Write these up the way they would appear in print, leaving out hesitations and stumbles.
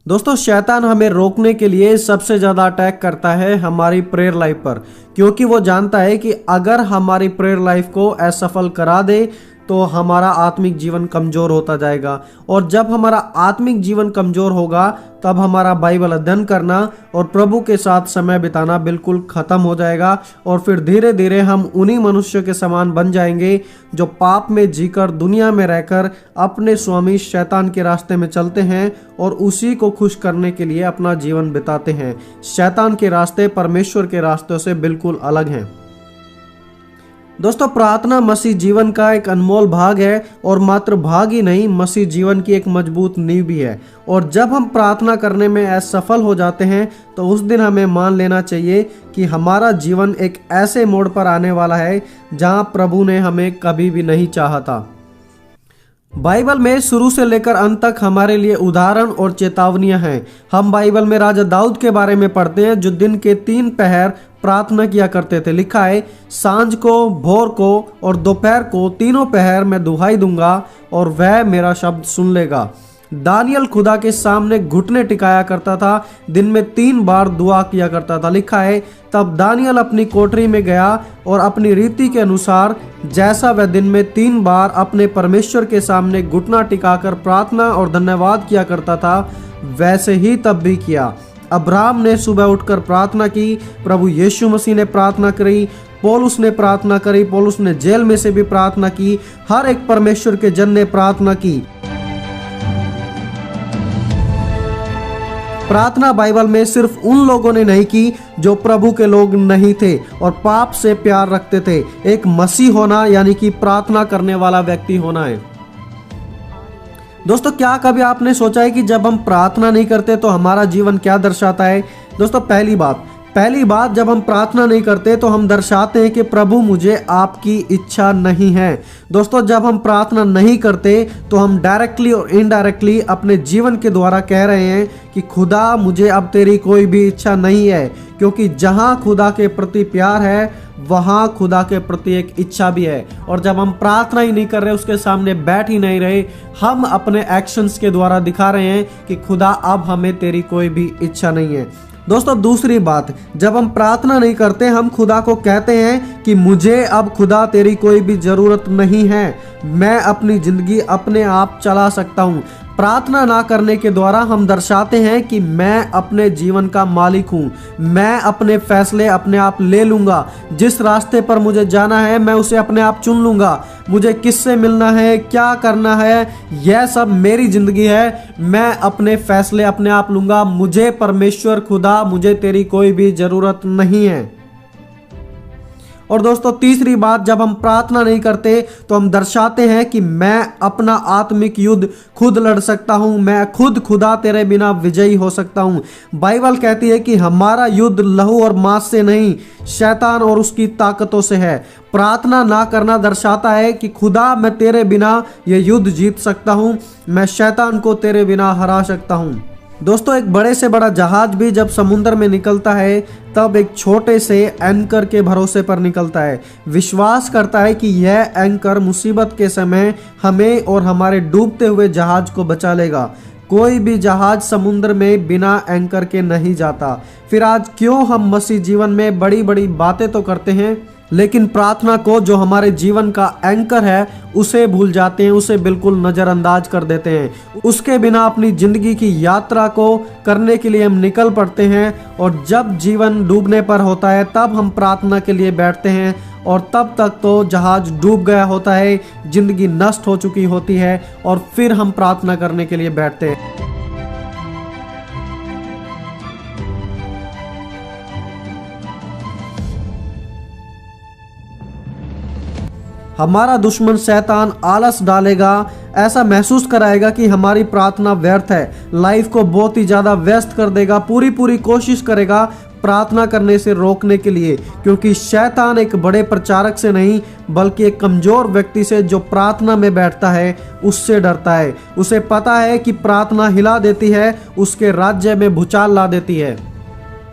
दोस्तों शैतान हमें रोकने के लिए सबसे ज़्यादा अटैक करता है हमारी प्रेयर लाइफ पर, क्योंकि वो जानता है कि अगर हमारी प्रेयर लाइफ को असफल करा दे तो हमारा आत्मिक जीवन कमज़ोर होता जाएगा। और जब हमारा आत्मिक जीवन कमज़ोर होगा तब हमारा बाइबल अध्ययन करना और प्रभु के साथ समय बिताना बिल्कुल ख़त्म हो जाएगा। और फिर धीरे धीरे हम उन्हीं मनुष्यों के समान बन जाएंगे जो पाप में जीकर दुनिया में रहकर अपने स्वामी शैतान के रास्ते में चलते हैं और उसी को खुश करने के लिए अपना जीवन बिताते हैं। शैतान के रास्ते परमेश्वर के रास्तों से बिल्कुल अलग हैं। दोस्तों प्रार्थना मसीह जीवन का एक अनमोल भाग है और मात्र भाग ही नहीं, मसीह जीवन की एक मजबूत नींव भी है। और जब हम प्रार्थना करने में असफल हो जाते हैं तो उस दिन हमें मान लेना चाहिए कि हमारा जीवन एक ऐसे मोड़ पर आने वाला है जहां प्रभु ने हमें कभी भी नहीं चाहा था। बाइबल में शुरू से लेकर अंत तक हमारे लिए उदाहरण और चेतावनियां हैं। हम बाइबल में राजा दाऊद के बारे में पढ़ते हैं जो दिन के 3 पहर प्रार्थना किया करते थे। लिखा है, सांझ को, भोर को और दोपहर को तीनों पहर मैं दुहाई दूंगा और वह मेरा शब्द सुन लेगा। दानियल खुदा के सामने घुटने टिकाया करता था, दिन में 3 बार दुआ किया करता था। लिखा है, तब दानियल अपनी कोठरी में गया और अपनी रीति के अनुसार जैसा वह दिन में 3 बार अपने परमेश्वर के सामने घुटना टिकाकर प्रार्थना और धन्यवाद किया करता था, वैसे ही तब भी किया। अब्राहम ने सुबह उठकर प्रार्थना की, प्रभु यीशु मसीह ने प्रार्थना करी, पौलुस ने प्रार्थना करी, पौलुस ने जेल में से भी प्रार्थना की, हर एक परमेश्वर के जन ने प्रार्थना की। प्रार्थना बाइबल में सिर्फ उन लोगों ने नहीं की जो प्रभु के लोग नहीं थे और पाप से प्यार रखते थे। एक मसीह होना यानी कि प्रार्थना करने वाला व्यक्ति होना है। दोस्तों क्या कभी आपने सोचा है कि जब हम प्रार्थना नहीं करते तो हमारा जीवन क्या दर्शाता है? दोस्तों पहली बात जब हम प्रार्थना नहीं करते तो हम दर्शाते हैं कि प्रभु मुझे आपकी इच्छा नहीं है। दोस्तों जब हम प्रार्थना नहीं करते तो हम डायरेक्टली और इनडायरेक्टली अपने जीवन के द्वारा कह रहे हैं कि खुदा मुझे अब तेरी कोई भी इच्छा नहीं है, क्योंकि जहां खुदा के प्रति प्यार है वहां खुदा के प्रति एक इच्छा भी है। और जब हम प्रार्थना ही नहीं कर रहे, उसके सामने बैठ ही नहीं रहे, हम अपने एक्शंस के द्वारा दिखा रहे हैं कि खुदा अब हमें तेरी कोई भी इच्छा नहीं है। दोस्तों दूसरी बात, जब हम प्रार्थना नहीं करते हम खुदा को कहते हैं कि मुझे अब खुदा तेरी कोई भी ज़रूरत नहीं है, मैं अपनी ज़िंदगी अपने आप चला सकता हूँ। प्रार्थना ना करने के द्वारा हम दर्शाते हैं कि मैं अपने जीवन का मालिक हूँ, मैं अपने फैसले अपने आप ले लूँगा, जिस रास्ते पर मुझे जाना है मैं उसे अपने आप चुन लूँगा, मुझे किससे मिलना है, क्या करना है, यह सब मेरी ज़िंदगी है, मैं अपने फैसले अपने आप लूँगा, मुझे परमेश्वर खुदा मुझे तेरी कोई भी ज़रूरत नहीं है। और दोस्तों तीसरी बात, जब हम प्रार्थना नहीं करते तो हम दर्शाते हैं कि मैं अपना आत्मिक युद्ध खुद लड़ सकता हूं, मैं खुद खुदा तेरे बिना विजयी हो सकता हूं। बाइबल कहती है कि हमारा युद्ध लहू और मांस से नहीं, शैतान और उसकी ताकतों से है। प्रार्थना ना करना दर्शाता है कि खुदा मैं तेरे बिना ये युद्ध जीत सकता हूं, मैं शैतान को तेरे बिना हरा सकता हूं। दोस्तों एक बड़े से बड़ा जहाज भी जब समुद्र में निकलता है तब एक छोटे से एंकर के भरोसे पर निकलता है, विश्वास करता है कि यह एंकर मुसीबत के समय हमें और हमारे डूबते हुए जहाज को बचा लेगा। कोई भी जहाज समुद्र में बिना एंकर के नहीं जाता। फिर आज क्यों हम मसीह जीवन में बड़ी बड़ी बातें तो करते हैं लेकिन प्रार्थना को, जो हमारे जीवन का एंकर है, उसे भूल जाते हैं, उसे बिल्कुल नज़रअंदाज कर देते हैं। उसके बिना अपनी ज़िंदगी की यात्रा को करने के लिए हम निकल पड़ते हैं और जब जीवन डूबने पर होता है तब हम प्रार्थना के लिए बैठते हैं और तब तक तो जहाज डूब गया होता है, ज़िंदगी नष्ट हो चुकी होती है और फिर हम प्रार्थना करने के लिए बैठते हैं। हमारा दुश्मन शैतान आलस डालेगा, ऐसा महसूस कराएगा कि हमारी प्रार्थना व्यर्थ है, लाइफ को बहुत ही ज़्यादा व्यस्त कर देगा, पूरी कोशिश करेगा प्रार्थना करने से रोकने के लिए, क्योंकि शैतान एक बड़े प्रचारक से नहीं बल्कि एक कमज़ोर व्यक्ति से जो प्रार्थना में बैठता है उससे डरता है। उसे पता है कि प्रार्थना हिला देती है, उसके राज्य में भूचाल ला देती है।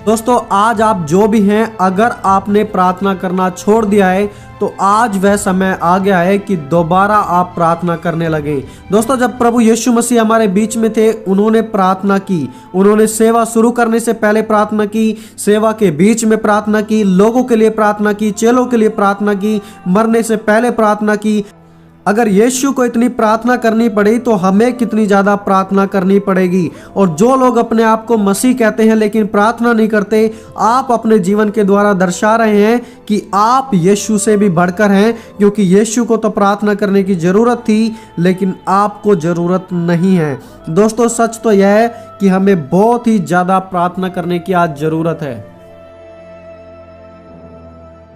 दोस्तों आज आप जो भी हैं, अगर आपने प्रार्थना करना छोड़ दिया है तो आज वह समय आ गया है कि दोबारा आप प्रार्थना करने लगे। दोस्तों जब प्रभु यीशु मसीह हमारे बीच में थे, उन्होंने प्रार्थना की। उन्होंने सेवा शुरू करने से पहले प्रार्थना की, सेवा के बीच में प्रार्थना की, लोगों के लिए प्रार्थना की, चेलों के लिए प्रार्थना की, मरने से पहले प्रार्थना की। अगर यीशु को इतनी प्रार्थना करनी पड़ी तो हमें कितनी ज़्यादा प्रार्थना करनी पड़ेगी। और जो लोग अपने आप को मसीह कहते हैं लेकिन प्रार्थना नहीं करते, आप अपने जीवन के द्वारा दर्शा रहे हैं कि आप यीशु से भी बढ़कर हैं, क्योंकि यीशु को तो प्रार्थना करने की ज़रूरत थी लेकिन आपको ज़रूरत नहीं है। दोस्तों सच तो यह है कि हमें बहुत ही ज़्यादा प्रार्थना करने की आज ज़रूरत है।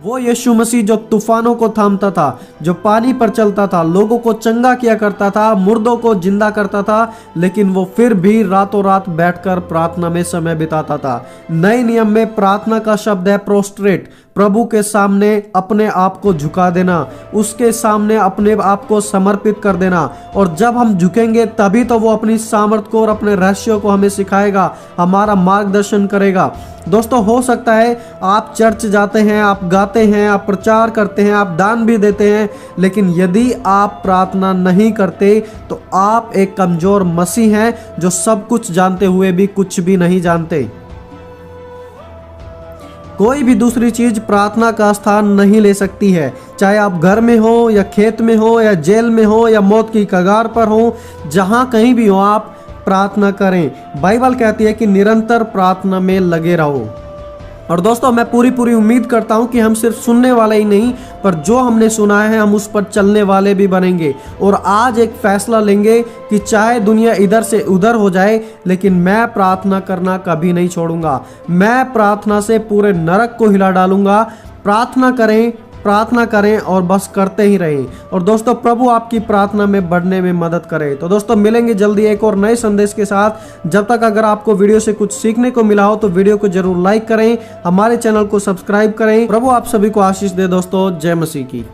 वो यीशु मसीह जो तूफानों को थामता था, जो पानी पर चलता था, लोगों को चंगा किया करता था, मुर्दों को जिंदा करता था, लेकिन वो फिर भी रातों रात बैठकर प्रार्थना में समय बिताता था। नए नियम में प्रार्थना का शब्द है प्रोस्ट्रेट, प्रभु के सामने अपने आप को झुका देना, उसके सामने अपने आप को समर्पित कर देना। और जब हम झुकेंगे तभी तो वो अपनी सामर्थ को और अपने रहस्यों को हमें सिखाएगा, हमारा मार्गदर्शन करेगा। दोस्तों हो सकता है आप चर्च जाते हैं, आप गाते हैं, आप प्रचार करते हैं, आप दान भी देते हैं, लेकिन यदि आप प्रार्थना नहीं करते तो आप एक कमजोर मसीह हैं जो सब कुछ जानते हुए भी कुछ भी नहीं जानते। कोई भी दूसरी चीज प्रार्थना का स्थान नहीं ले सकती है, चाहे आप घर में हो या खेत में हो या जेल में हो या मौत की कगार पर हो, जहां कहीं भी हो आप प्रार्थना करें। बाइबल कहती है कि निरंतर प्रार्थना में लगे रहो। और दोस्तों मैं पूरी उम्मीद करता हूं कि हम सिर्फ सुनने वाले ही नहीं, पर जो हमने सुना है हम उस पर चलने वाले भी बनेंगे। और आज एक फैसला लेंगे कि चाहे दुनिया इधर से उधर हो जाए, लेकिन मैं प्रार्थना करना कभी नहीं छोड़ूंगा। मैं प्रार्थना से पूरे नरक को हिला डालूंगा। प्रार्थना करें और बस करते ही रहें। और दोस्तों प्रभु आपकी प्रार्थना में बढ़ने में मदद करे। तो दोस्तों मिलेंगे जल्दी एक और नए संदेश के साथ। जब तक अगर आपको वीडियो से कुछ सीखने को मिला हो तो वीडियो को जरूर लाइक करें, हमारे चैनल को सब्सक्राइब करें। प्रभु आप सभी को आशीष दे दोस्तों। जय मसीह की।